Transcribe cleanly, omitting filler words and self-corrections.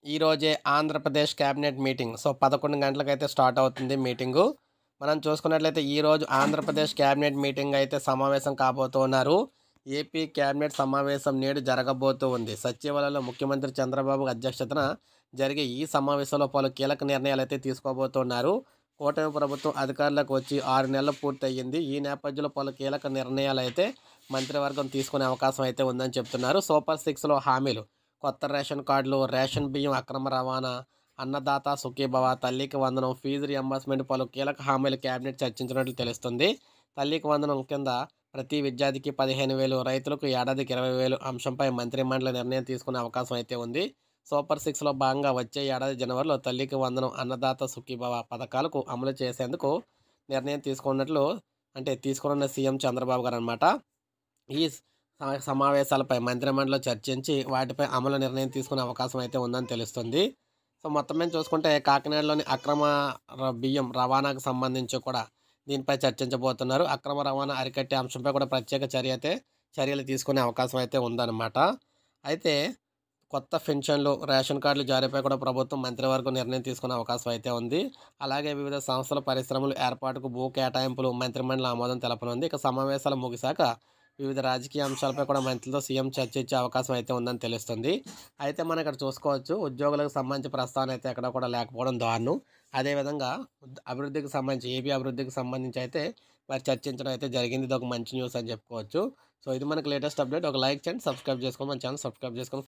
ఈరోజే Andhra Pradesh cabinet meeting. 11 గంటలకైతే start అవుతుంది meeting. మనం చూసుకున్నట్లయితే ఈరోజు ఆంధ్రప్రదేశ్ క్యాబినెట్ మీటింగ్ అయితే సమావేశం కాబోతూ ఉన్నారు. ఏపీ క్యాబినెట్ సమావేశం నేడు జరగబోతూ ఉంది. సచివాలయంలో ముఖ్యమంత్రి చంద్రబాబు అధ్యక్షతన జరిగే ఈ సమావేశంలో పలు కీలక నిర్ణయాలైతే తీసుకోబోతున్నారు. కూటమి ప్రభుత్వం అధికారంలోకి వచ్చి 6 నెలలు పూర్తయింది. ఈ నేపథ్యంలో పలు కీలక నిర్ణయాలైతే మంత్రివర్గం తీసుకునే అవకాశం అయితే ఉందని చెప్తున్నారు. సూపర్ సిక్స్‌లో హామీలు, కొత్త రేషన్ కార్డులు, రేషన్ బియ్యం అక్రమ రవాణా, అన్నదాత సుఖీభవ, తల్లికి వందనం, ఫీజు రీయింబర్స్‌మెంట్ పలు కీలక హామీలు కేబినెట్ చర్చించినట్లు తెలుస్తుంది. తల్లికి వందనం కింద ప్రతి విద్యార్థికి 15,000, రైతులకు ఏడాదికి 20,000 అంశంపై మంత్రిమండలి నిర్ణయం తీసుకునే అవకాశం అయితే ఉంది. సూపర్ సిక్స్‌లో భాగంగా వచ్చే ఏడాది జనవరిలో తల్లికి వందనం, అన్నదాత సుఖీభవ పథకాలకు అమలు చేసేందుకు నిర్ణయం తీసుకోనున్న సీఎం చంద్రబాబు గారనమాట. ఈ సమావేశాలపై మంత్రిమండలిలో చర్చించి వాటిపై అమలు నిర్ణయం తీసుకునే అవకాశం అయితే ఉందని తెలుస్తుంది. సో, మొత్తం మీద చూసుకుంటే కాకినాడలోని అక్రమ బియ్యం రవాణాకు సంబంధించి కూడా దీనిపై చర్చించబోతున్నారు. అక్రమ రవాణా అరికట్టే అంశంపై కూడా ప్రత్యేక చర్యలు తీసుకునే అవకాశం అయితే ఉందన్నమాట. అయితే కొత్త పెన్షన్లు, రేషన్ కార్డుల జారీపై కూడా ప్రభుత్వం మంత్రివర్గం నిర్ణయం తీసుకునే అవకాశం అయితే ఉంది. అలాగే వివిధ సంస్థల పరిశ్రమలు ఏర్పాటుకు భూ కేటాయింపులు మంత్రిమండలి ఆమోదం తెలపనుంది. ఇక సమావేశాలు ముగిశాక వివిధ రాజకీయ అంశాలపై కూడా మంత్రులతో సీఎం చర్చించే అవకాశం అయితే ఉందని తెలుస్తుంది. అయితే మనం ఇక్కడ చూసుకోవచ్చు, ఉద్యోగులకు సంబంధించి ప్రస్తావన అయితే ఎక్కడ కూడా లేకపోవడం దారుణం. అదేవిధంగా ఏపీ అభివృద్ధికి సంబంధించి అయితే మరి చర్చించడం అయితే జరిగింది. ఇది ఒక మంచి న్యూస్ అని చెప్పుకోవచ్చు. సో, ఇది మనకు లేటెస్ట్ అప్డేట్. ఒక లైక్ చేయండి, సబ్స్క్రైబ్ చేసుకోండి, మన ఛానల్ సబ్స్క్రైబ్ చేసుకోండి.